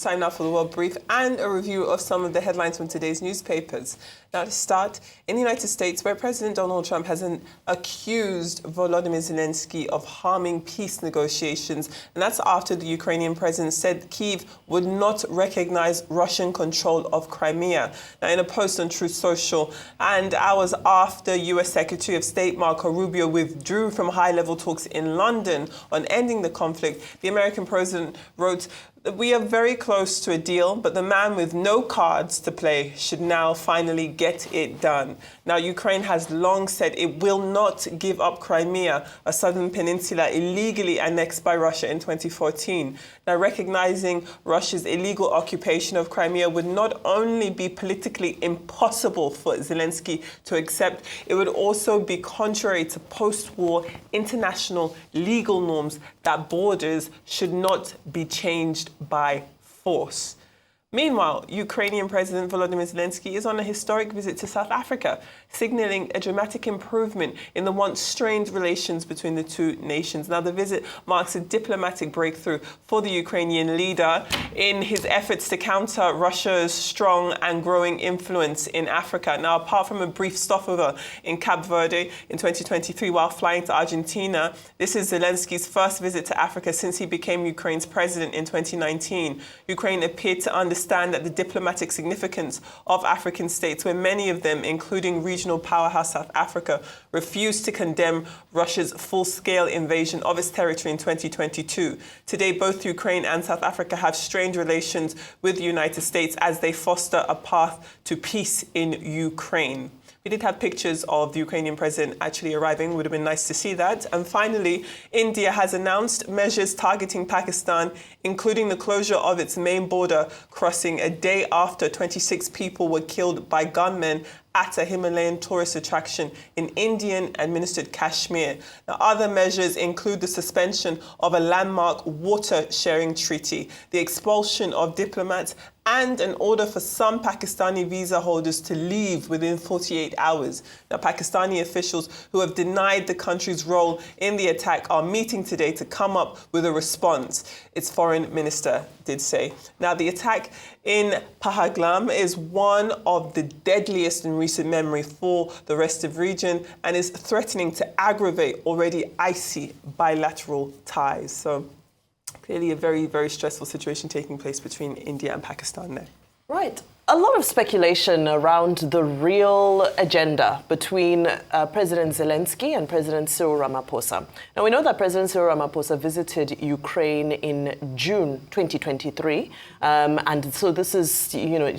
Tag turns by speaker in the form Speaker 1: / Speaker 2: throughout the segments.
Speaker 1: time now for the World Brief and a review of some of the headlines from today's newspapers. Now to start, in the United States, where President Donald Trump has accused Volodymyr Zelensky of harming peace negotiations, and that's after the Ukrainian president said Kyiv would not recognize Russian control of Crimea. Now, in a post on Truth Social, and hours after U.S. Secretary of State Marco Rubio withdrew from high-level talks in London on ending the conflict, the American president wrote, "We are very close to a deal, but the man with no cards to play should now finally get it done." Now, Ukraine has long said it will not give up Crimea, a southern peninsula illegally annexed by Russia in 2014. Now, recognizing Russia's illegal occupation of Crimea would not only be politically impossible for Zelensky to accept, it would also be contrary to post-war international legal norms that borders should not be changed by force. Meanwhile, Ukrainian President Volodymyr Zelensky is on a historic visit to South Africa, signaling a dramatic improvement in the once strained relations between the two nations. Now, the visit marks a diplomatic breakthrough for the Ukrainian leader in his efforts to counter Russia's strong and growing influence in Africa. Now, apart from a brief stopover in Cape Verde in 2023 while flying to Argentina, this is Zelensky's first visit to Africa since he became Ukraine's president in 2019. Ukraine appeared to understand that the diplomatic significance of African states, where many of them, including regional powerhouse South Africa, refused to condemn Russia's full-scale invasion of its territory in 2022. Today, both Ukraine and South Africa have strained relations with the United States as they foster a path to peace in Ukraine. We did have pictures of the Ukrainian president actually arriving. Would have been nice to see that. And finally, India has announced measures targeting Pakistan, including the closure of its main border crossing a day after 26 people were killed by gunmen at a Himalayan tourist attraction in Indian-administered Kashmir. Now, other measures include the suspension of a landmark water-sharing treaty, the expulsion of diplomats, and an order for some Pakistani visa holders to leave within 48 hours. Now, Pakistani officials who have denied the country's role in the attack are meeting today to come up with a response, its foreign minister did say. Now, the attack in Pahalgam is one of the deadliest in recent memory for the rest of the region and is threatening to aggravate already icy bilateral ties. So clearly a very, very stressful situation taking place between India and Pakistan there.
Speaker 2: Right. A lot of speculation around the real agenda between President Zelensky and President Cyril Ramaphosa. Now, we know that President Cyril Ramaphosa visited Ukraine in June 2023, and so this is,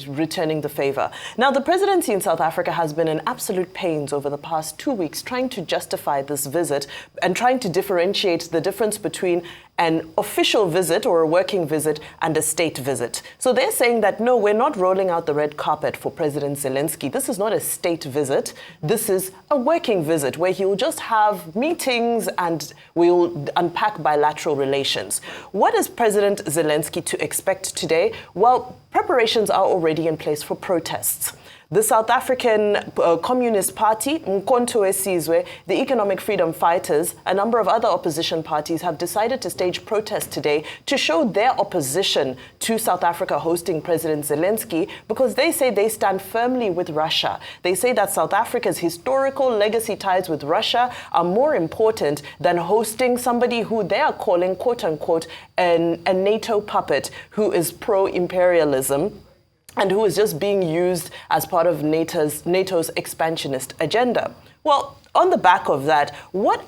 Speaker 2: returning the favor. Now, the presidency in South Africa has been in absolute pains over the past 2 weeks trying to justify this visit and trying to differentiate the difference between an official visit or a working visit and a state visit. So they're saying that, no, we're not rolling out the red carpet for President Zelensky. This is not a state visit. This is a working visit where he will just have meetings and we'll unpack bilateral relations. What is President Zelensky to expect today? Well, preparations are already in place for protests. The South African Communist Party, Umkhonto weSizwe, the Economic Freedom Fighters, a number of other opposition parties have decided to stage protests today to show their opposition to South Africa hosting President Zelensky because they say they stand firmly with Russia. They say that South Africa's historical legacy ties with Russia are more important than hosting somebody who they are calling, quote unquote, a NATO puppet who is pro-imperialism and who is just being used as part of NATO's expansionist agenda. Well, on the back of that, what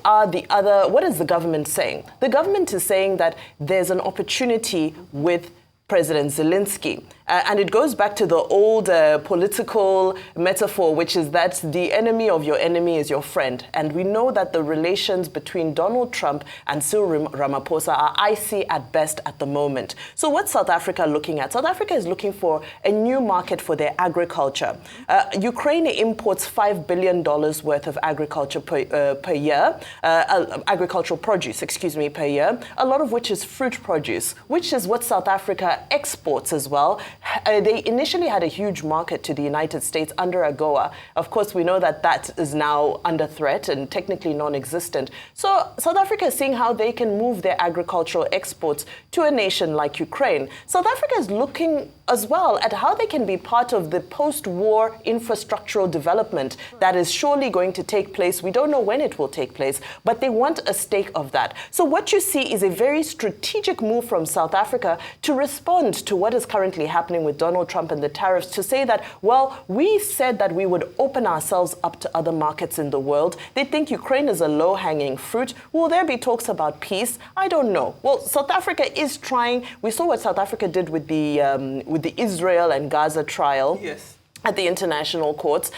Speaker 2: is the government saying? The government is saying that there's an opportunity with President Zelensky. And it goes back to the old political metaphor, which is that the enemy of your enemy is your friend. And we know that the relations between Donald Trump and Cyril Ramaphosa are icy at best at the moment. So what's South Africa looking at? South Africa is looking for a new market for their agriculture. Ukraine imports $5 billion worth of agriculture per year, agricultural produce, per year, a lot of which is fruit produce, which is what South Africa exports as well. they initially had a huge market to the United States under AGOA. Of course, we know that that is now under threat and technically non-existent. So South Africa is seeing how they can move their agricultural exports to a nation like Ukraine. South Africa is looking as well at how they can be part of the post-war infrastructural development that is surely going to take place. We don't know when it will take place, but they want a stake of that. So what you see is a very strategic move from South Africa to respond to what is currently happening with Donald Trump and the tariffs, to say that, well, we said that we would open ourselves up to other markets in the world. They think Ukraine is a low-hanging fruit. Will there be talks about peace? I don't know. Well, South Africa is trying. We saw what South Africa did with the Israel and Gaza trial.
Speaker 1: Yes.
Speaker 2: At the international courts.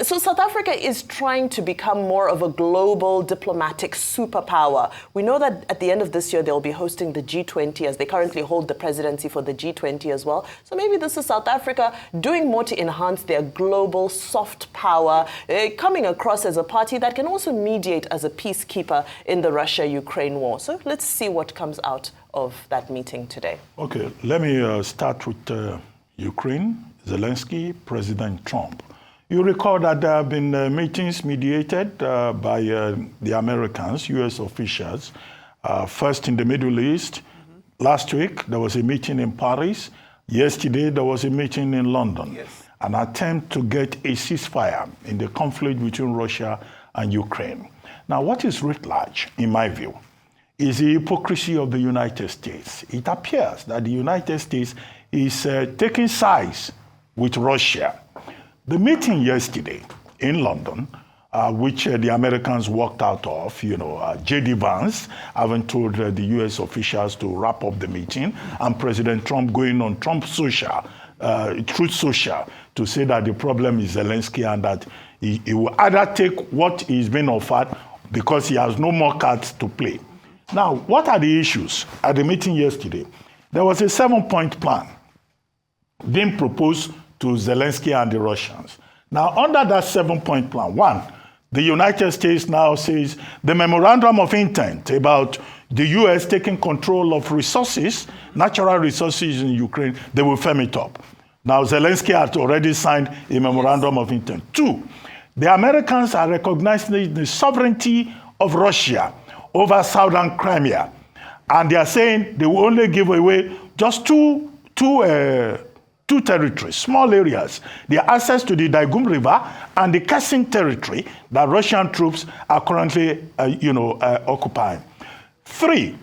Speaker 2: So South Africa is trying to become more of a global diplomatic superpower. We know that at the end of this year, they'll be hosting the G20, as they currently hold the presidency for the G20 as well. So maybe this is South Africa doing more to enhance their global soft power, coming across as a party that can also mediate as a peacekeeper in the Russia-Ukraine war. So let's see what comes out of that meeting today.
Speaker 3: Okay, let me start with Ukraine, Zelensky, President Trump. You recall that there have been meetings mediated by the Americans, U.S. officials, first in the Middle East. Last week, there was a meeting in Paris. Yesterday, there was a meeting in London.
Speaker 1: Yes.
Speaker 3: An attempt to get a ceasefire in the conflict between Russia and Ukraine. Now, what is writ large, in my view, is the hypocrisy of the United States. It appears that the United States is taking sides with Russia. The meeting yesterday in London, which the Americans walked out of, J.D. Vance having told the U.S. officials to wrap up the meeting, and President Trump going on Truth Social, to say that the problem is Zelensky and that he will either take what is being offered because he has no more cards to play. Now, what are the issues at the meeting yesterday? There was a 7-point plan being proposed to Zelensky and the Russians. Now, under that 7-point plan, one, the United States now says the memorandum of intent about the U.S. taking control of resources, natural resources in Ukraine, they will firm it up. Now, Zelensky has already signed a memorandum of intent. Two, the Americans are recognizing the sovereignty of Russia over southern Crimea. And they are saying they will only give away just two territories, small areas, the access to the Daugum River and the Kherson territory that Russian troops are currently, occupying. Three,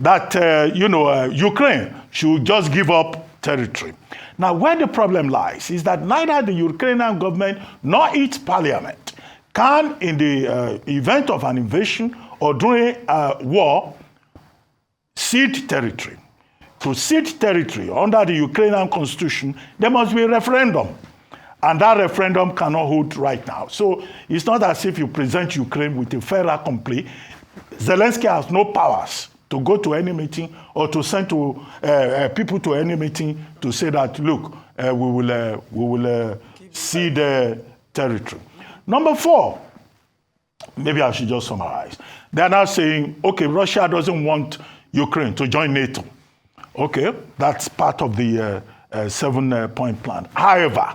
Speaker 3: that, Ukraine should just give up territory. Now, where the problem lies is that neither the Ukrainian government nor its parliament can, in the event of an invasion or during a war, cede territory. To cede territory under the Ukrainian constitution, there must be a referendum. And that referendum cannot hold right now. So it's not as if you present Ukraine with a fait accompli. Zelensky has no powers to go to any meeting or to send to people to any meeting to say that, look, we will cede territory. Number four, maybe I should just summarize. They're now saying, okay, Russia doesn't want Ukraine to join NATO. Okay, that's part of the 7-point plan. However,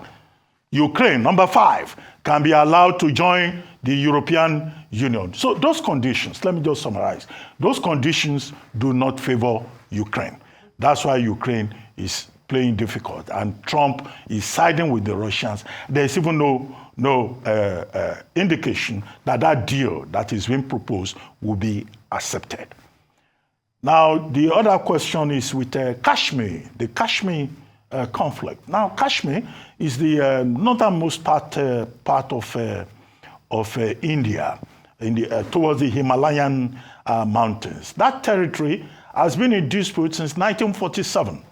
Speaker 3: Ukraine, number 5, can be allowed to join the European Union. So those conditions, let me just summarize. Those conditions do not favor Ukraine. That's why Ukraine is playing difficult, and Trump is siding with the Russians. There's even no indication that that deal that is being proposed will be accepted. Now, the other question is with Kashmir, the Kashmir conflict. Now, Kashmir is the northernmost part of India, towards the Himalayan mountains. That territory has been in dispute since 1947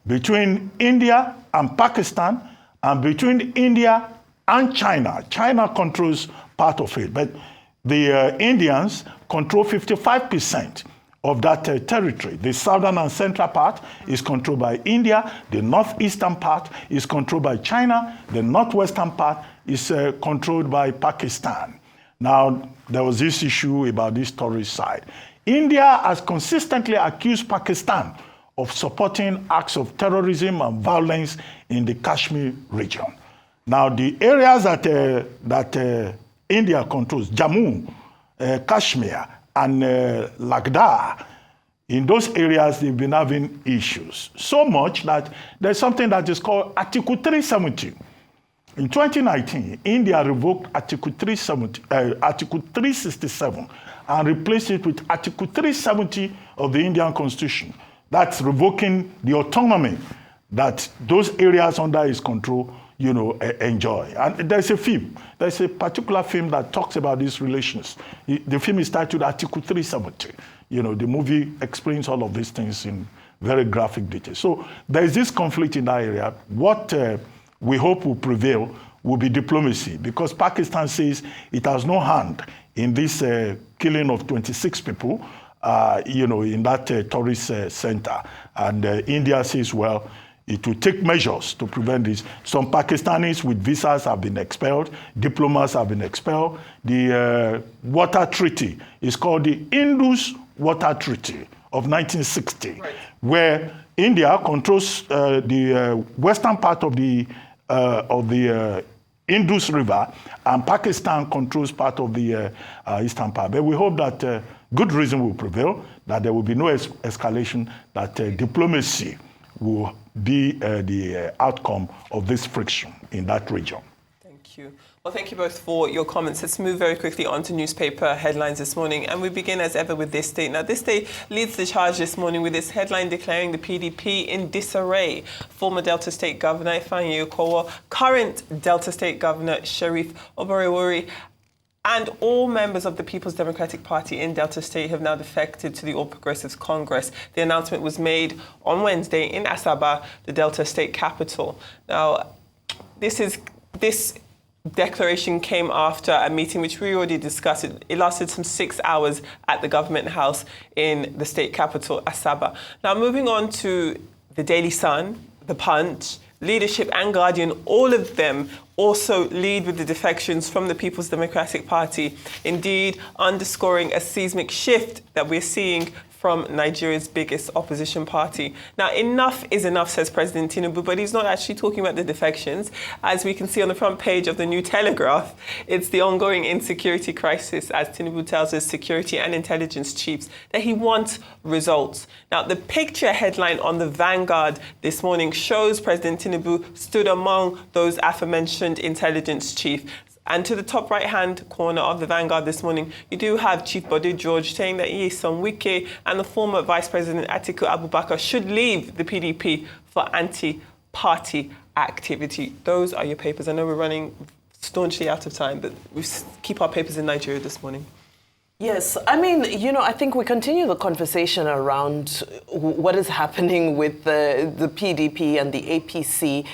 Speaker 3: between India and Pakistan, and between India and China. China controls part of it, but the Indians control 55% of that territory. The southern and central part is controlled by India. The northeastern part is controlled by China. The northwestern part is controlled by Pakistan. Now, there was this issue about this tourist side. India has consistently accused Pakistan of supporting acts of terrorism and violence in the Kashmir region. Now, the areas that India controls, Jammu, Kashmir, and Ladakh, in those areas, they've been having issues. So much that there's something that is called Article 370. In 2019, India revoked Article 367 and replaced it with Article 370 of the Indian Constitution. That's revoking the autonomy that those areas under his control, enjoy. And there's a film. There's a particular film that talks about these relations. The film is titled Article 370. The movie explains all of these things in very graphic detail. So there's this conflict in that area. What we hope will prevail will be diplomacy, because Pakistan says it has no hand in this killing of 26 people, in that tourist center. And India says, well, it will take measures to prevent this. Some Pakistanis with visas have been expelled. Diplomats have been expelled. The water treaty is called the Indus Water Treaty of 1960, right, where India controls the western part of the Indus River, and Pakistan controls part of the eastern part. But we hope that good reason will prevail, that there will be no escalation, that diplomacy will be the outcome of this friction in that region.
Speaker 1: Thank you. Well, thank you both for your comments. Let's move very quickly on to newspaper headlines this morning. And we begin, as ever, with This Day. Now, This Day leads the charge this morning with its headline declaring the PDP in disarray. Former Delta State Governor Ifeanyi Okowo, current Delta State Governor Sheriff Oborevwori, and all members of the People's Democratic Party in Delta State have now defected to the All Progressives Congress. The announcement was made on Wednesday in Asaba, the Delta State capital. Now, this declaration came after a meeting which we already discussed. It lasted some 6 hours at the government house in the state capital, Asaba. Now, moving on to the Daily Sun, the Punch, Leadership and Guardian, all of them also lead with the defections from the People's Democratic Party, indeed underscoring a seismic shift that we're seeing from Nigeria's biggest opposition party. Now, enough is enough, says President Tinubu, but he's not actually talking about the defections. As we can see on the front page of the New Telegraph, it's the ongoing insecurity crisis, as Tinubu tells his security and intelligence chiefs that he wants results. Now, the picture headline on the Vanguard this morning shows President Tinubu stood among those aforementioned intelligence chiefs. And to the top right-hand corner of the Vanguard this morning, you do have Chief Bode George saying that Nyesom Wike and the former Vice President Atiku Abubakar should leave the PDP for anti-party activity. Those are your papers. I know we're running staunchly out of time, but we keep our papers in Nigeria this morning.
Speaker 2: Yes, I mean, I think we continue the conversation around what is happening with the PDP and the APC.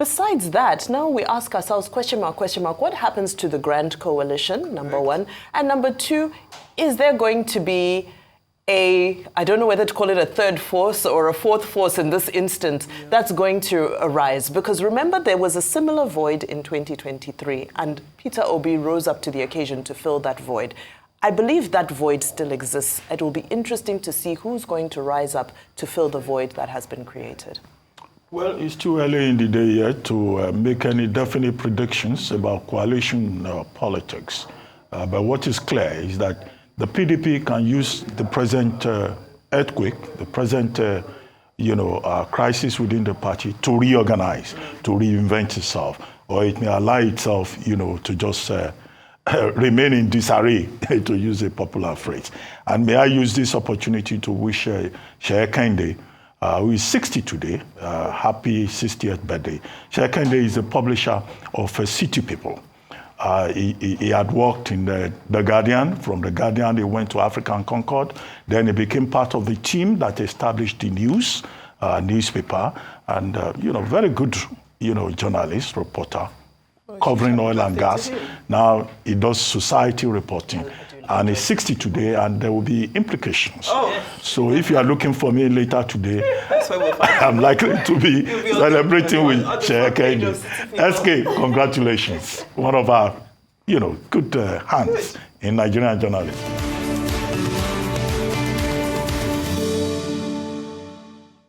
Speaker 2: Besides that, now we ask ourselves, question mark, what happens to the Grand Coalition, number one? And number two, is there going to be I don't know whether to call it a third force or a fourth force in this instance, that's going to arise? Because remember, there was a similar void in 2023, and Peter Obi rose up to the occasion to fill that void. I believe that void still exists. It will be interesting to see who's going to rise up to fill the void that has been created.
Speaker 3: Well, it's too early in the day yet to make any definite predictions about coalition politics. But what is clear is that the PDP can use the present earthquake, the present crisis within the party to reorganize, to reinvent itself, or it may allow itself, to just remain in disarray, to use a popular phrase. And may I use this opportunity to wish Sheikh Kende, who is 60 today, happy 60th birthday. Sheikh Kende is a publisher of City People. He had worked in the Guardian. From the Guardian, he went to African Concord. Then he became part of the team that established the News newspaper, and very good, journalist, reporter, covering oil and gas. Now he does society reporting. And he's 60 today, and there will be implications. So if you are looking for me later today, that's where we'll find I'm likely to be celebrating with Sheikh Kende. SK, congratulations. One of our, good hands in Nigerian journalism.